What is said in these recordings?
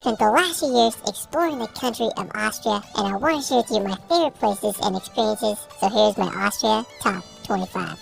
spent the last few years exploring the country of Austria, and I want to share with you my favorite places and experiences. So here's my Austria Top 25.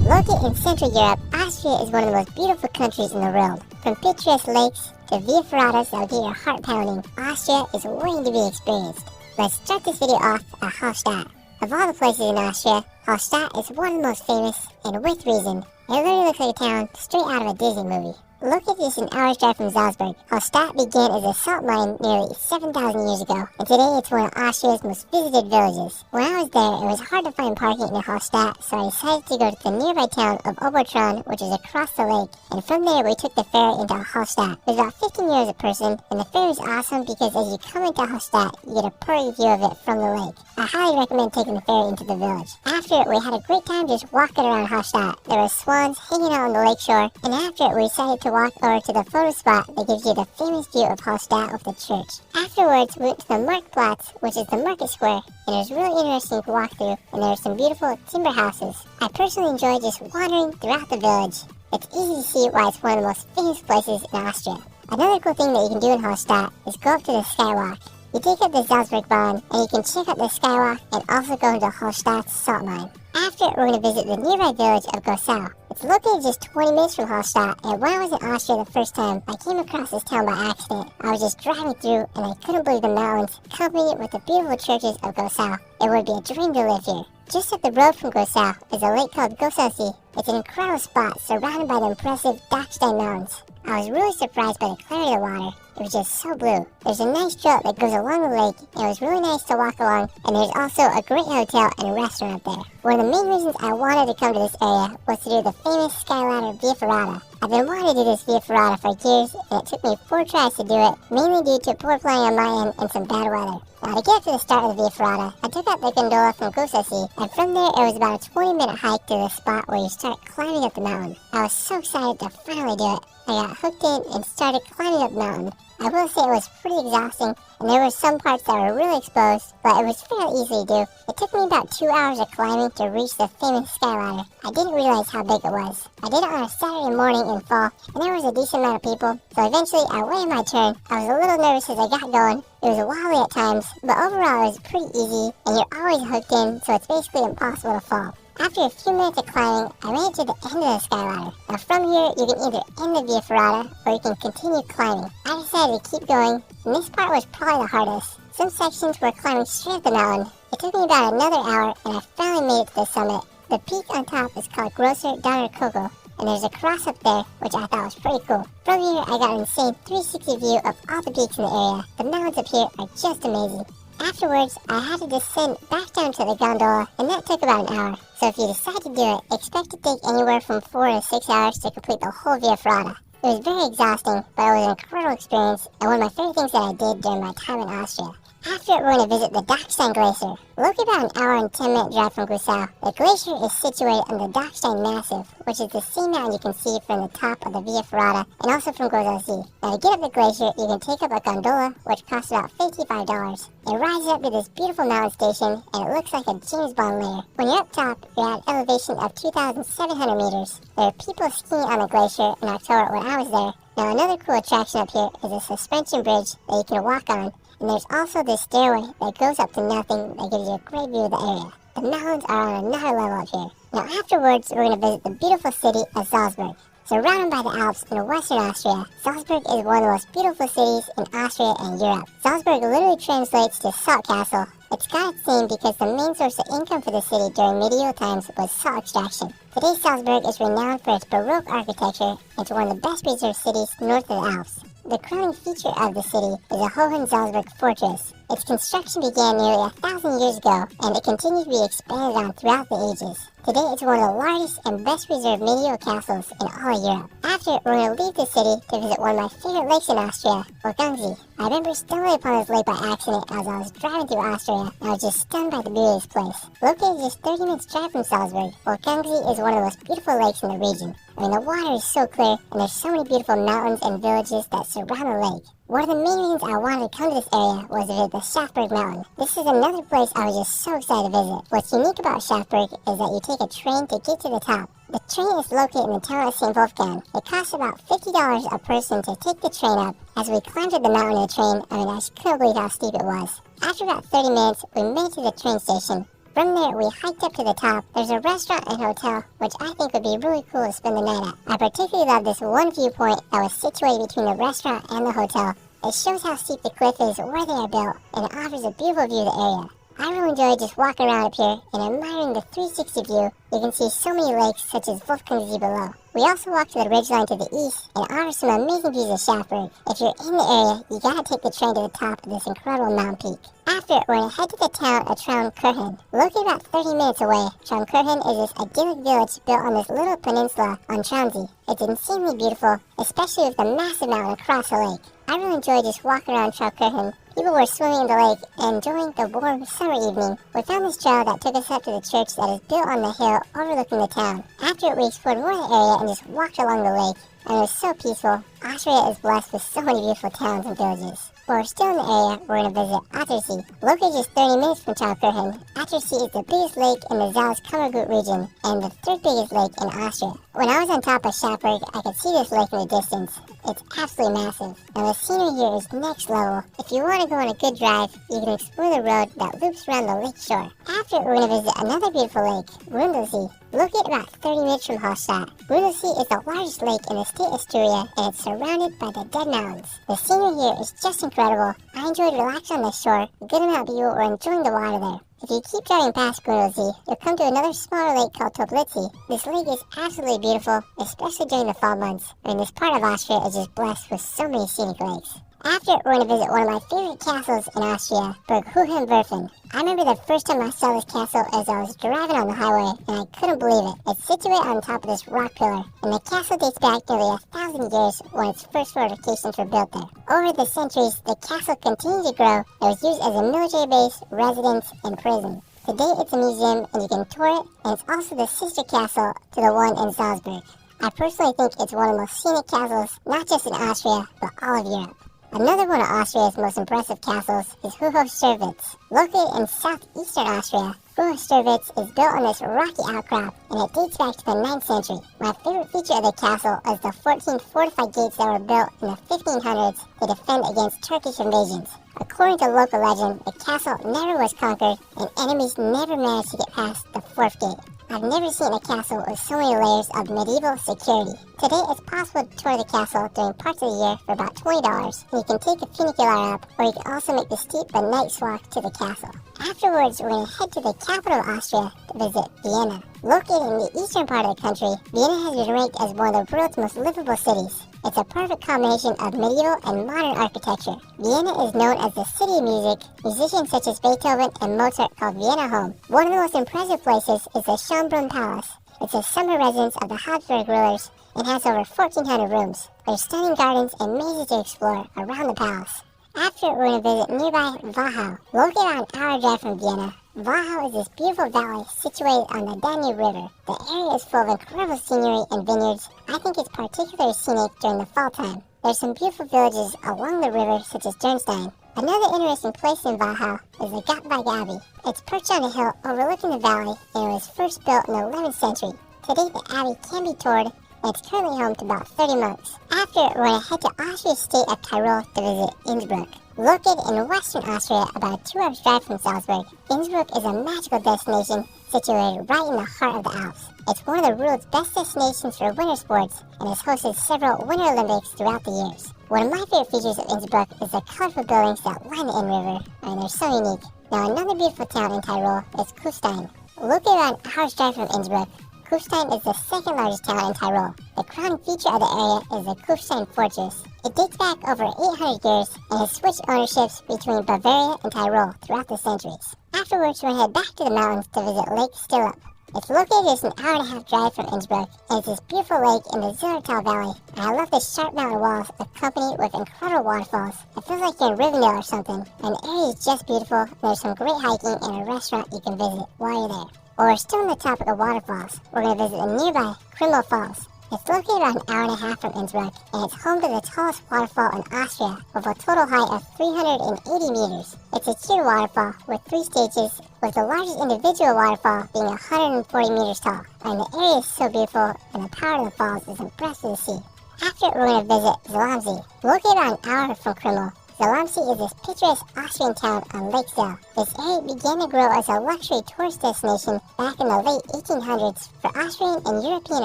Located in Central Europe, Austria is one of the most beautiful countries in the world. From picturesque lakes to via ferratas that will get your heart pounding, Austria is waiting to be experienced. Let's start this video off at Hallstatt. Of all the places in Austria, Hallstatt is one of the most famous, and with reason. It literally looks like a town straight out of a Disney movie. Located just an hour's drive from Salzburg, Hallstatt began as a salt mine nearly 7,000 years ago, and today it's one of Austria's most visited villages. When I was there, it was hard to find parking in Hallstatt, so I decided to go to the nearby town of Obertron, which is across the lake, and from there we took the ferry into Hallstatt. It was about 15 euros a person, and the ferry was awesome because as you come into Hallstatt, you get a perfect view of it from the lake. I highly recommend taking the ferry into the village. After it, we had a great time just walking around Hallstatt. There were swans hanging out on the lakeshore, and after it, we decided to walk over to the photo spot that gives you the famous view of Hallstatt with the church. Afterwards, we went to the Marktplatz, which is the market square, and it was really interesting to walk through, and there were some beautiful timber houses. I personally enjoyed just wandering throughout the village. It's easy to see why it's one of the most famous places in Austria. Another cool thing that you can do in Hallstatt is go up to the skywalk. You take up the Salzburgbahn, and you can check out the skywalk and also go into Hallstatt's salt mine. After, we're going to visit the nearby village of Gossau. It's located just 20 minutes from Hallstatt, and when I was in Austria the first time, I came across this town by accident. I was just driving through, and I couldn't believe the mountains, accompanied with the beautiful churches of Gossau. It would be a dream to live here. Just up the road from Gossau is a lake called Gossaussee. It's an incredible spot surrounded by the impressive Dachstein Mountains. I was really surprised by the clarity of the water. It was just so blue. There's a nice trail that goes along the lake, and it was really nice to walk along, and there's also a great hotel and a restaurant there. One of the main reasons I wanted to come to this area was to do the famous Skyladder Via Ferrata. I've been wanting to do this Via Ferrata for years, and it took me 4 tries to do it, mainly due to poor planning on my end and some bad weather. Now, to get to the start of the Via Ferrata, I took out the gondola from Gossaussee, and from there it was about a 20-minute hike to the spot where you start climbing up the mountain. I was so excited to finally do it. I got hooked in and started climbing up the mountain. I will say it was pretty exhausting, and there were some parts that were really exposed, but it was fairly easy to do. It took me about 2 hours of climbing to reach the famous Skyladder. I didn't realize how big it was. I did it on a Saturday morning in fall, and there was a decent amount of people, so eventually I waited my turn. I was a little nervous as I got going. It was wobbly at times, but overall it was pretty easy, and you're always hooked in, so it's basically impossible to fall. After a few minutes of climbing, I made it to the end of the Skyladder. Now from here, you can either end the Via Ferrata, or you can continue climbing. I decided to keep going, and this part was probably the hardest. Some sections were climbing straight up the mountain. It took me about another hour, and I finally made it to the summit. The peak on top is called Grosser Donner Kogel, and there's a cross up there, which I thought was pretty cool. From here, I got an insane 360 view of all the peaks in the area. The mountains up here are just amazing. Afterwards, I had to descend back down to the gondola, and that took about an hour. So if you decide to do it, expect to take anywhere from 4 to 6 hours to complete the whole Via Ferrata. It was very exhausting, but it was an incredible experience, and one of my favorite things that I did during my time in Austria. After it, we're going to visit the Dachstein Glacier. Located about an hour and 10-minute drive from Gossau, the glacier is situated on the Dachstein Massif, which is the same mountain you can see from the top of the Via Ferrata and also from Gossaussee. Now, to get up the glacier, you can take up a gondola, which costs about $55. It rises up to this beautiful mountain station, and it looks like a James Bond lair. When you're up top, you're at an elevation of 2,700 meters. There are people skiing on the glacier in October when I was there. Now, another cool attraction up here is a suspension bridge that you can walk on. And there's also this stairway that goes up to nothing that gives you a great view of the area. The mountains are on another level up here. Now afterwards, we're going to visit the beautiful city of Salzburg. Surrounded by the Alps in western Austria, Salzburg is one of the most beautiful cities in Austria and Europe. Salzburg literally translates to Salt Castle. It's got its name because the main source of income for the city during medieval times was salt extraction. Today, Salzburg is renowned for its Baroque architecture and it's one of the best preserved cities north of the Alps. The crowning feature of the city is the Hohensalzburg Fortress. Its construction began nearly 1,000 years ago, and it continues to be expanded on throughout the ages. Today, it's one of the largest and best preserved medieval castles in all of Europe. After, we're going to leave the city to visit one of my favorite lakes in Austria, Bolgangsee. I remember stumbling upon this lake by accident as I was driving through Austria, and I was just stunned by the beauty of this place. Located just 30 minutes drive from Salzburg, Bolgangsee is one of the most beautiful lakes in the region. I mean, the water is so clear, and there's so many beautiful mountains and villages that surround the lake. One of the main reasons I wanted to come to this area was to visit the Schafberg Mountain. This is another place I was just so excited to visit. What's unique about Schafberg is that you take a train to get to the top. The train is located in the town of St. Wolfgang. It costs about $50 a person to take the train up. As we climbed up the mountain in the train, I just couldn't believe how steep it was. After about 30 minutes, we made it to the train station. From there, we hiked up to the top. There's a restaurant and hotel, which I think would be really cool to spend the night at. I particularly love this one viewpoint that was situated between the restaurant and the hotel. It shows how steep the cliff is where they are built, and it offers a beautiful view of the area. I really enjoyed just walking around up here and admiring the 360 view. You can see so many lakes such as Wolfgang See below. We also walked to the ridgeline to the east and offers some amazing views of Schafberg. If you're in the area, you gotta take the train to the top of this incredible mountain peak. After, we're gonna head to the town of Traumkirchen. Located about 30 minutes away, Traumkirchen is this idyllic village built on this little peninsula on Traunsee. It's insanely beautiful, especially with the massive mountain across the lake. I really enjoyed just walking around Traumkirchen. People were swimming in the lake and enjoying the warm summer evening. We found this trail that took us up to the church that is built on the hill overlooking the town. After it, we explored more of the area and just walked along the lake, and it was so peaceful. Austria is blessed with so many beautiful towns and villages. While we're still in the area, we're going to visit Attersee. Located just 30 minutes from Traumkirchen, Attersee is the biggest lake in the Salzkammergut region and the third biggest lake in Austria. When I was on top of Schafberg, I could see this lake in the distance. It's absolutely massive, and the scenery here is next level. If you want to go on a good drive, you can explore the road that loops around the lake shore. After, we're going to visit another beautiful lake, Grundlsee. Located about 30 minutes from Hallstatt, Grundlsee is the largest lake in the state of Styria, and it's surrounded by the Dead Mountains. The scenery here is just incredible. I enjoyed relaxing on the shore. A good amount of people were enjoying the water there. If you keep driving past Grundlsee, you'll come to another smaller lake called Toplitzsee. This lake is absolutely beautiful, especially during the fall months, and this part of Austria is just blessed with so many scenic lakes. After, we're going to visit one of my favorite castles in Austria, Burg Hohenwerfen. I remember the first time I saw this castle as I was driving on the highway, and I couldn't believe it. It's situated on top of this rock pillar, and the castle dates back nearly 1,000 years when its first fortifications were built there. Over the centuries, the castle continued to grow. It was used as a military base, residence, and prison. Today, it's a museum, and you can tour it, and it's also the sister castle to the one in Salzburg. I personally think it's one of the most scenic castles, not just in Austria, but all of Europe. Another one of Austria's most impressive castles is Hochstrevitz. Located in southeastern Austria, Hochstrevitz is built on this rocky outcrop, and it dates back to the 9th century. My favorite feature of the castle is the 14 fortified gates that were built in the 1500s to defend against Turkish invasions. According to local legend, the castle never was conquered, and enemies never managed to get past the 4th gate. I've never seen a castle with so many layers of medieval security. Today, it's possible to tour the castle during parts of the year for about $20, and you can take a funicular up, or you can also make the steep but nice walk to the castle. Afterwards, we're going to head to the capital of Austria to visit Vienna. Located in the eastern part of the country, Vienna has been ranked as one of the world's most livable cities. It's a perfect combination of medieval and modern architecture. Vienna is known as the city of music. Musicians such as Beethoven and Mozart call Vienna home. One of the most impressive places is the Schönbrunn Palace. It's a summer residence of the Habsburg rulers and has over 1,400 rooms. There's stunning gardens and mazes to explore around the palace. After, we're going to visit nearby Wachau. Located on an hour drive from Vienna, Wachau is this beautiful valley situated on the Danube River. The area is full of incredible scenery and vineyards. I think it's particularly scenic during the fall time. There's some beautiful villages along the river such as Dürnstein. Another interesting place in Wachau is the Gottberg Abbey. It's perched on a hill overlooking the valley, and it was first built in the 11th century. Today, the abbey can be toured, and it's currently home to about 30 monks. After, we're going to head to Austria's state of Tyrol to visit Innsbruck. Located in western Austria, about a 2-hour drive from Salzburg, Innsbruck is a magical destination situated right in the heart of the Alps. It's one of the world's best destinations for winter sports and has hosted several Winter Olympics throughout the years. One of my favorite features of Innsbruck is the colorful buildings that line the Inn River, and they're so unique. Now, another beautiful town in Tyrol is Kufstein. Located about an hour's drive from Innsbruck, Kufstein is the second largest town in Tyrol. The crowning feature of the area is the Kufstein Fortress. It dates back over 800 years and has switched ownerships between Bavaria and Tyrol throughout the centuries. Afterwards, we'll head back to the mountains to visit Lake Stillup. It's located just an hour and a half drive from Innsbruck, and it's this beautiful lake in the Zillertal Valley. And I love the sharp mountain walls accompanied with incredible waterfalls. It feels like you're in Rivendell or something. And the area is just beautiful, and there's some great hiking and a restaurant you can visit while you're there. While we're still on the topic of waterfalls, we're going to visit the nearby Krimmel Falls. It's located about an hour and a half from Innsbruck, and it's home to the tallest waterfall in Austria with a total height of 380 meters. It's a tiered waterfall with 3 stages, with the largest individual waterfall being 140 meters tall. And the area is so beautiful, and the power of the falls is impressive to see. After it, we're going to visit Zalmsee. Located about an hour from Kreml, Zalmsee is this picturesque Austrian town on Lake Zell. This area began to grow as a luxury tourist destination back in the late 1800s for Austrian and European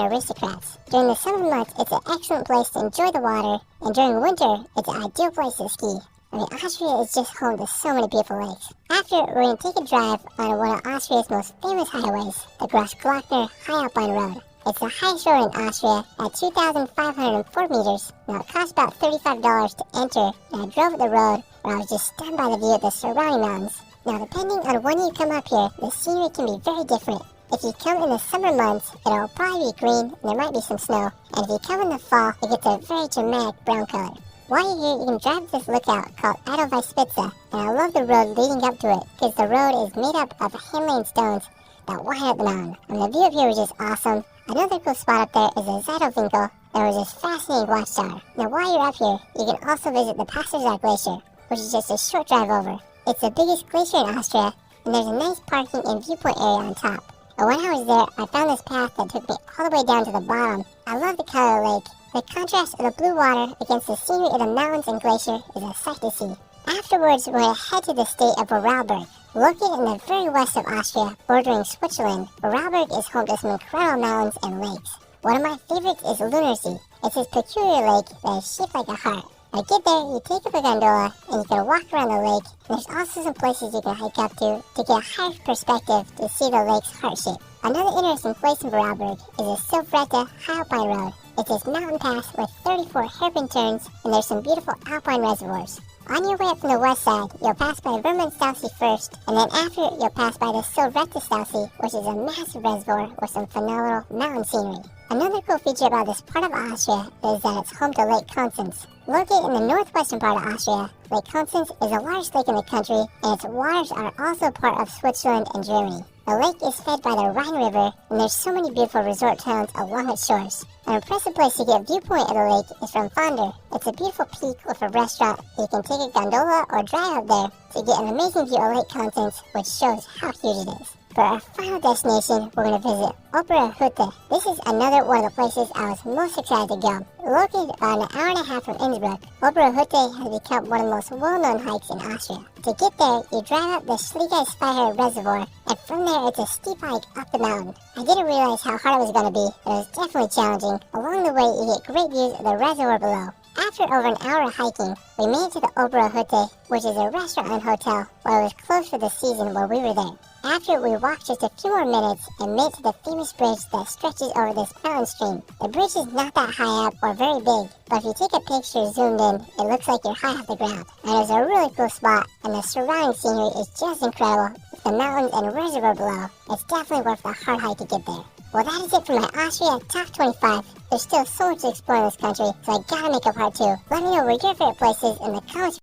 aristocrats. During the summer months, it's an excellent place to enjoy the water, and during winter, it's an ideal place to ski. I mean, Austria is just home to so many beautiful lakes. After, we're going to take a drive on one of Austria's most famous highways, the Grossglockner High Alpine Road. It's the highest road in Austria at 2,504 meters. Now, it costs about $35 to enter, and I drove up the road where I was just stunned by the view of the surrounding mountains. Now, depending on when you come up here, the scenery can be very different. If you come in the summer months, it'll probably be green, and there might be some snow. And if you come in the fall, it gets a very dramatic brown color. While you're here, you can drive this lookout called Edelweiss-Spitze, and I love the road leading up to it, because the road is made up of hand-laid stones that wind up the mountain. And the view up here is just awesome. Another cool spot up there is the Zeidelwinkel. There was this fascinating watchtower. Now while you're up here, you can also visit the Pasterzach Glacier, which is just a short drive over. It's the biggest glacier in Austria, and there's a nice parking and viewpoint area on top. And when I was there, I found this path that took me all the way down to the bottom. I love the color of the lake. The contrast of the blue water against the scenery of the mountains and glacier is a sight to see. Afterwards, we're going to head to the state of Vorarlberg. Located in the very west of Austria, bordering Switzerland, Vorarlberg is home to some incredible mountains and lakes. One of my favorites is Lunersee. It's this peculiar lake that is shaped like a heart. When you get there, you take up a gondola, and you can walk around the lake, and there's also some places you can hike up to get a higher perspective to see the lake's heart shape. Another interesting place in Vorarlberg is the Silvretta High Alpine Road. It's this mountain pass with 34 hairpin turns, and there's some beautiful alpine reservoirs. On your way up from the west side, you'll pass by Vermundstausee first, and then after you'll pass by the Silvretta-Stausee, which is a massive reservoir with some phenomenal mountain scenery. Another cool feature about this part of Austria is that it's home to Lake Constance. Located in the northwestern part of Austria, Lake Constance is the largest lake in the country, and its waters are also part of Switzerland and Germany. The lake is fed by the Rhine River, and there's so many beautiful resort towns along its shores. An impressive place to get a viewpoint of the lake is from Fonder. It's a beautiful peak with a restaurant. You can take a gondola or drive up there to get an amazing view of Lake Constance, which shows how huge it is. For our final destination, we're going to visit Oberhütte. This is another one of the places I was most excited to go. Located about an hour and a half from Innsbruck, Oberhütte has become one of the most well-known hikes in Austria. To get there, you drive up the Schligai-Speicher Reservoir, and from there it's a steep hike up the mountain. I didn't realize how hard it was going to be, but it was definitely challenging. Along the way, you get great views of the reservoir below. After over an hour of hiking, we made it to the Oberhütte, which is a restaurant and hotel, while it was closed for the season while we were there. After, we walked just a few more minutes and made it to the famous bridge that stretches over this mountain stream. The bridge is not that high up or very big, but if you take a picture zoomed in, it looks like you're high off the ground. And it was a really cool spot, and the surrounding scenery is just incredible. With the mountains and reservoir below, it's definitely worth the hard hike to get there. Well, that is it for my Austria Top 25. There's still so much to explore in this country, so I gotta make a part 2. Let me know where your favorite place is in the comments.